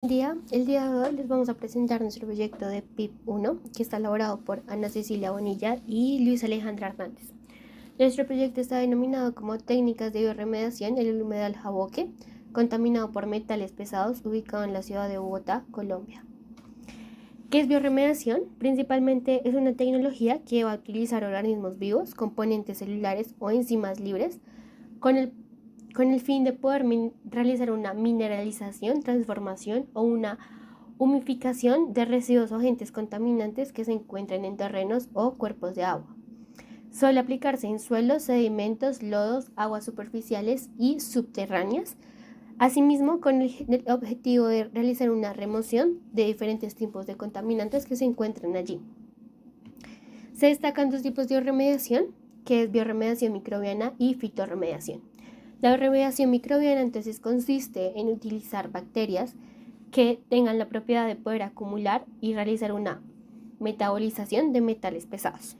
El día de hoy les vamos a presentar nuestro proyecto de PIP 1, que está elaborado por Ana Cecilia Bonilla y Luis Alejandra Hernández. Nuestro proyecto está denominado como Técnicas de Biorremediación en el humedal Jaboque, contaminado por metales pesados, ubicado en la ciudad de Bogotá, Colombia. ¿Qué es biorremediación? Principalmente es una tecnología que va a utilizar organismos vivos, componentes celulares o enzimas libres con el fin de poder realizar una mineralización, transformación o una humificación de residuos o agentes contaminantes que se encuentren en terrenos o cuerpos de agua. Suele aplicarse en suelos, sedimentos, lodos, aguas superficiales y subterráneas, asimismo con el objetivo de realizar una remoción de diferentes tipos de contaminantes que se encuentran allí. Se destacan dos tipos de biorremediación, que es biorremediación microbiana y fitorremediación. La biorremediación microbiana entonces consiste en utilizar bacterias que tengan la propiedad de poder acumular y realizar una metabolización de metales pesados.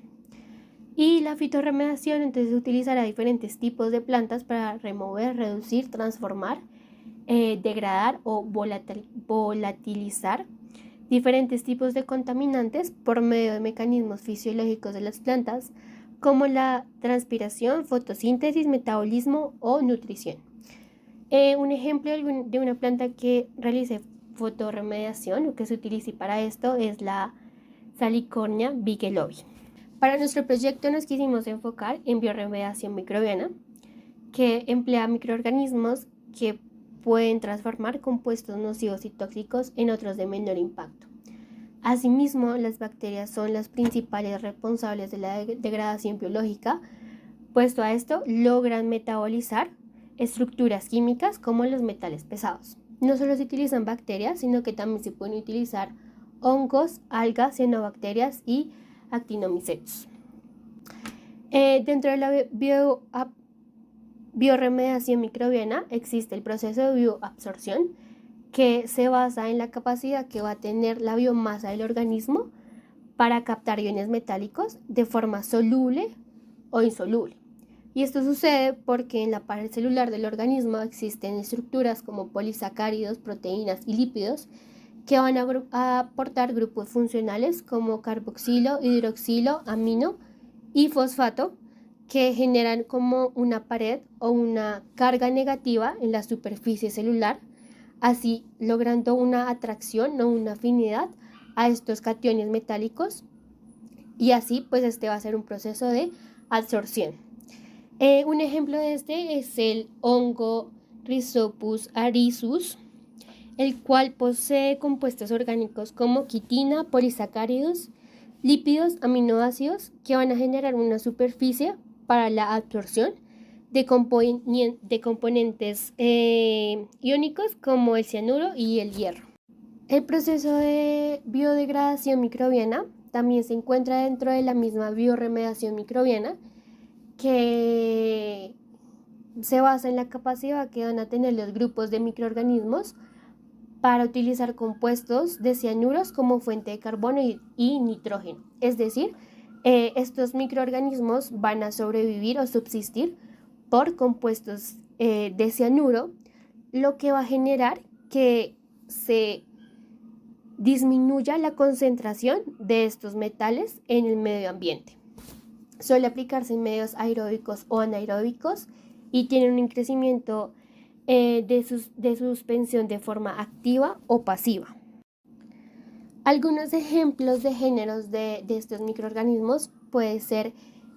Y la fitorremediación entonces utilizará diferentes tipos de plantas para remover, reducir, transformar, degradar o volatilizar diferentes tipos de contaminantes por medio de mecanismos fisiológicos de las plantas, como la transpiración, fotosíntesis, metabolismo o nutrición. Un ejemplo de una planta que realice fotorremediación o que se utilice para esto es la Salicornia bigelovi. Para nuestro proyecto nos quisimos enfocar en biorremediación microbiana, que emplea microorganismos que pueden transformar compuestos nocivos y tóxicos en otros de menor impacto. Asimismo, las bacterias son las principales responsables de la degradación biológica, puesto a esto logran metabolizar estructuras químicas como los metales pesados. No solo se utilizan bacterias, sino que también se pueden utilizar hongos, algas, cianobacterias y actinomicetos. Dentro de la biorremediación microbiana existe el proceso de bioabsorción, que se basa en la capacidad que va a tener la biomasa del organismo para captar iones metálicos de forma soluble o insoluble. Y esto sucede porque en la pared celular del organismo existen estructuras como polisacáridos, proteínas y lípidos que van a aportar grupos funcionales como carboxilo, hidroxilo, amino y fosfato, que generan como una pared o una carga negativa en la superficie celular, así logrando una atracción o una afinidad a estos cationes metálicos, y así pues este va a ser un proceso de absorción. Un ejemplo de este es el hongo Rhizopus arizus, el cual posee compuestos orgánicos como quitina, polisacáridos, lípidos, aminoácidos, que van a generar una superficie para la absorción de componentes iónicos como el cianuro y el hierro. El proceso de biodegradación microbiana también se encuentra dentro de la misma biorremediación microbiana, que se basa en la capacidad que van a tener los grupos de microorganismos para utilizar compuestos de cianuros como fuente de carbono y nitrógeno. Es decir, estos microorganismos van a sobrevivir o subsistir por compuestos de cianuro, lo que va a generar que se disminuya la concentración de estos metales en el medio ambiente. Suele aplicarse en medios aeróbicos o anaeróbicos y tiene un crecimiento de suspensión de forma activa o pasiva. Algunos ejemplos de géneros de estos microorganismos puede ser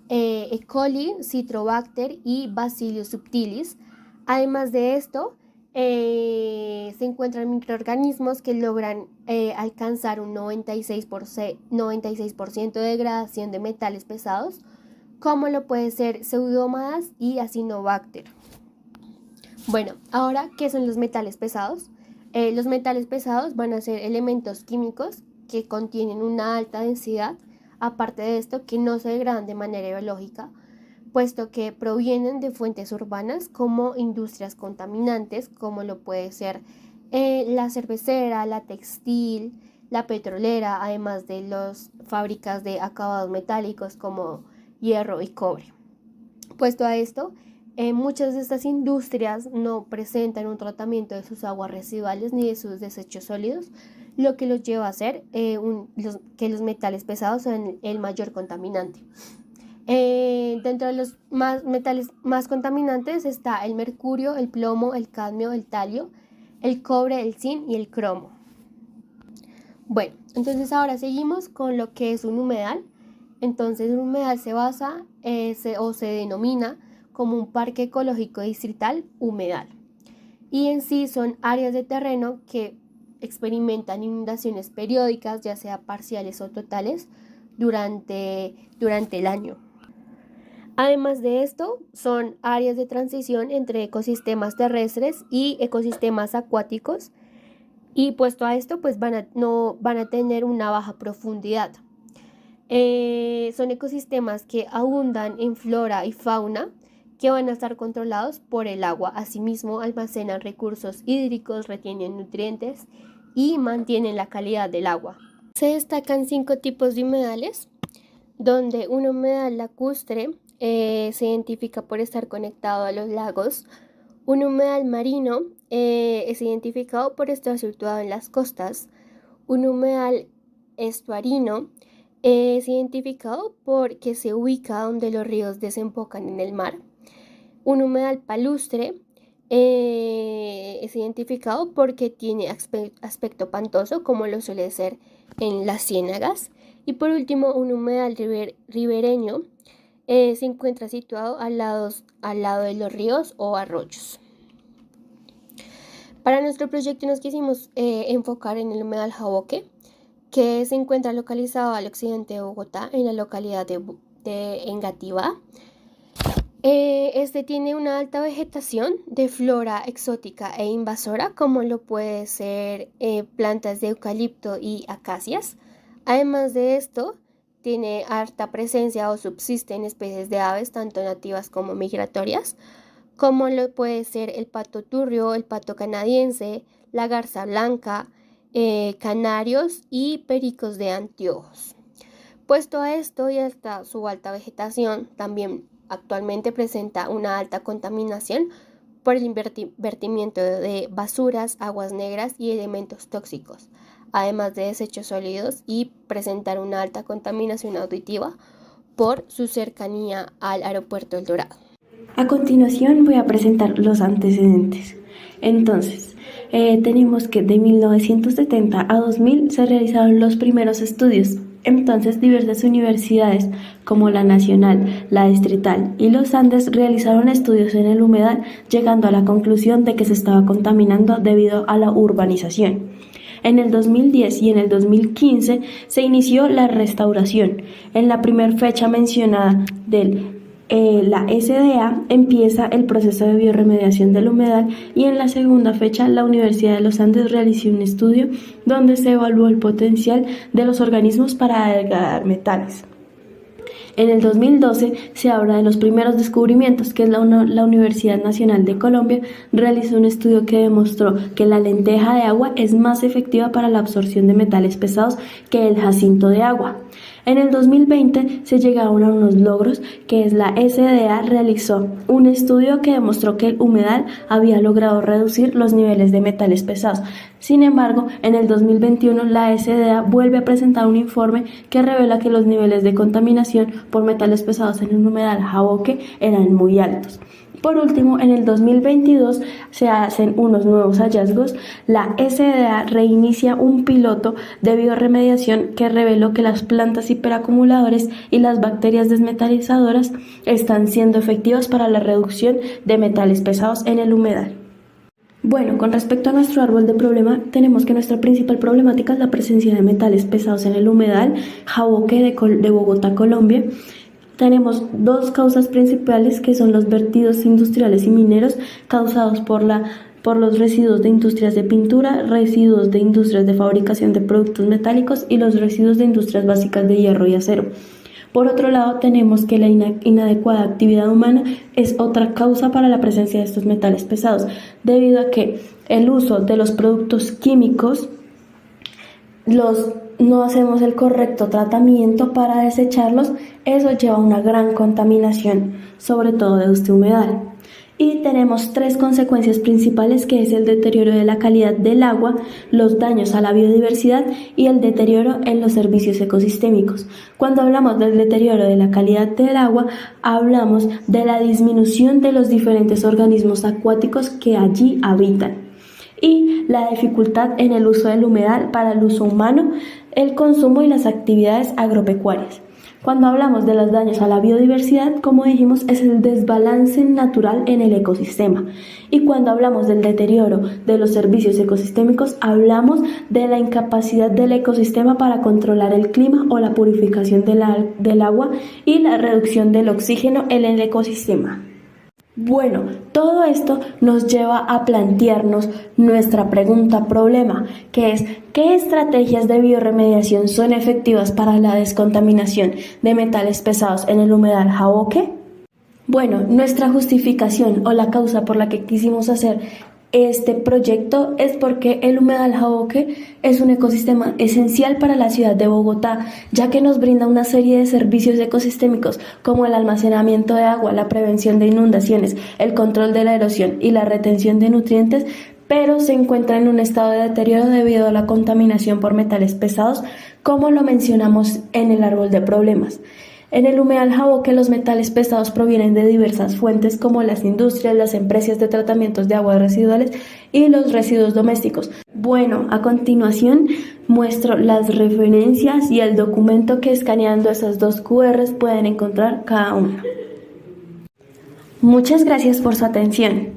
E. coli, Citrobacter y Bacillus subtilis. Además de esto, se encuentran microorganismos que logran alcanzar un 96% de degradación de metales pesados, como lo puede ser Pseudomonas y Acinetobacter. Bueno, ahora, ¿qué son los metales pesados? Los metales pesados van a ser elementos químicos que contienen una alta densidad, aparte de esto que no se degradan de manera biológica, puesto que provienen de fuentes urbanas como industrias contaminantes, como lo puede ser la cervecera, la textil, la petrolera, además de las fábricas de acabados metálicos como hierro y cobre. Puesto a esto, Muchas de estas industrias no presentan un tratamiento de sus aguas residuales ni de sus desechos sólidos, lo que los lleva a ser que los metales pesados sean el mayor contaminante. Dentro de los metales más contaminantes está el mercurio, el plomo, el cadmio, el talio, el cobre, el zinc y el cromo. Bueno, entonces ahora seguimos con lo que es un humedal. Entonces un humedal se basa se denomina como un parque ecológico distrital humedal. Y en sí son áreas de terreno que experimentan inundaciones periódicas, ya sea parciales o totales, durante el año. Además de esto, son áreas de transición entre ecosistemas terrestres y ecosistemas acuáticos, y puesto a esto, pues van a tener una baja profundidad. Son ecosistemas que abundan en flora y fauna, que van a estar controlados por el agua. Asimismo, almacenan recursos hídricos, retienen nutrientes y mantienen la calidad del agua. Se destacan 5 tipos de humedales, donde un humedal lacustre se identifica por estar conectado a los lagos. Un humedal marino es identificado por estar situado en las costas. Un humedal estuarino es identificado porque se ubica donde los ríos desembocan en el mar. Un humedal palustre es identificado porque tiene aspecto pantoso, como lo suele ser en las ciénagas. Y por último, un humedal ribereño se encuentra situado al lado de los ríos o arroyos. Para nuestro proyecto nos quisimos enfocar en el humedal Jaboque, que se encuentra localizado al occidente de Bogotá, en la localidad de Engativá. Este tiene una alta vegetación de flora exótica e invasora, como lo puede ser plantas de eucalipto y acacias. Además de esto, tiene alta presencia o subsisten especies de aves, tanto nativas como migratorias, como lo puede ser el pato turrio, el pato canadiense, la garza blanca, canarios y pericos de anteojos. Puesto a esto y hasta su alta vegetación, también actualmente presenta una alta contaminación por el vertimiento de basuras, aguas negras y elementos tóxicos, además de desechos sólidos, y presentar una alta contaminación auditiva por su cercanía al aeropuerto El Dorado. A continuación voy a presentar los antecedentes. Entonces, tenemos que de 1970 a 2000 se realizaron los primeros estudios. Entonces, diversas universidades como la Nacional, la Distrital y los Andes realizaron estudios en el humedal, llegando a la conclusión de que se estaba contaminando debido a la urbanización. En el 2010 y en el 2015 se inició la restauración. En la primera fecha mencionada la SDA empieza el proceso de biorremediación del humedal, y en la segunda fecha la Universidad de los Andes realizó un estudio donde se evaluó el potencial de los organismos para degradar metales. En el 2012 se habla de los primeros descubrimientos, que es la Universidad Nacional de Colombia realizó un estudio que demostró que la lenteja de agua es más efectiva para la absorción de metales pesados que el jacinto de agua. En el 2020 se llegaron a unos logros, que es la SDA realizó un estudio que demostró que el humedal había logrado reducir los niveles de metales pesados. Sin embargo, en el 2021 la SDA vuelve a presentar un informe que revela que los niveles de contaminación por metales pesados en el humedal Jaboque eran muy altos. Por último, en el 2022 se hacen unos nuevos hallazgos. La SDA reinicia un piloto de biorremediación que reveló que las plantas hiperacumuladores y las bacterias desmetalizadoras están siendo efectivas para la reducción de metales pesados en el humedal. Bueno, con respecto a nuestro árbol de problema, tenemos que nuestra principal problemática es la presencia de metales pesados en el humedal Jaboque de Bogotá, Colombia. Tenemos dos causas principales, que son los vertidos industriales y mineros causados por los residuos de industrias de pintura, residuos de industrias de fabricación de productos metálicos y los residuos de industrias básicas de hierro y acero. Por otro lado, tenemos que la inadecuada actividad humana es otra causa para la presencia de estos metales pesados, debido a que el uso de los productos químicos no hacemos el correcto tratamiento para desecharlos. Eso lleva a una gran contaminación, sobre todo de este humedal. y tenemos tres consecuencias principales, que es el deterioro de la calidad del agua, los daños a la biodiversidad y el deterioro en los servicios ecosistémicos. Cuando hablamos del deterioro de la calidad del agua, hablamos de la disminución de los diferentes organismos acuáticos que allí habitan y la dificultad en el uso del humedal para el uso humano, el consumo y las actividades agropecuarias. Cuando hablamos de los daños a la biodiversidad, como dijimos, es el desbalance natural en el ecosistema. Y cuando hablamos del deterioro de los servicios ecosistémicos, hablamos de la incapacidad del ecosistema para controlar el clima o la purificación del agua y la reducción del oxígeno en el ecosistema. Bueno, todo esto nos lleva a plantearnos nuestra pregunta problema, que es: ¿qué estrategias de biorremediación son efectivas para la descontaminación de metales pesados en el humedal Jaboque? Bueno, nuestra justificación o la causa por la que quisimos hacer este proyecto es porque el humedal Jaboque es un ecosistema esencial para la ciudad de Bogotá, ya que nos brinda una serie de servicios ecosistémicos como el almacenamiento de agua, la prevención de inundaciones, el control de la erosión y la retención de nutrientes, pero se encuentra en un estado de deterioro debido a la contaminación por metales pesados, como lo mencionamos en el árbol de problemas. En el humedal Jaboque, los metales pesados provienen de diversas fuentes como las industrias, las empresas de tratamientos de aguas residuales y los residuos domésticos. Bueno, a continuación muestro las referencias y el documento que, escaneando esas dos QRs, pueden encontrar cada uno. Muchas gracias por su atención.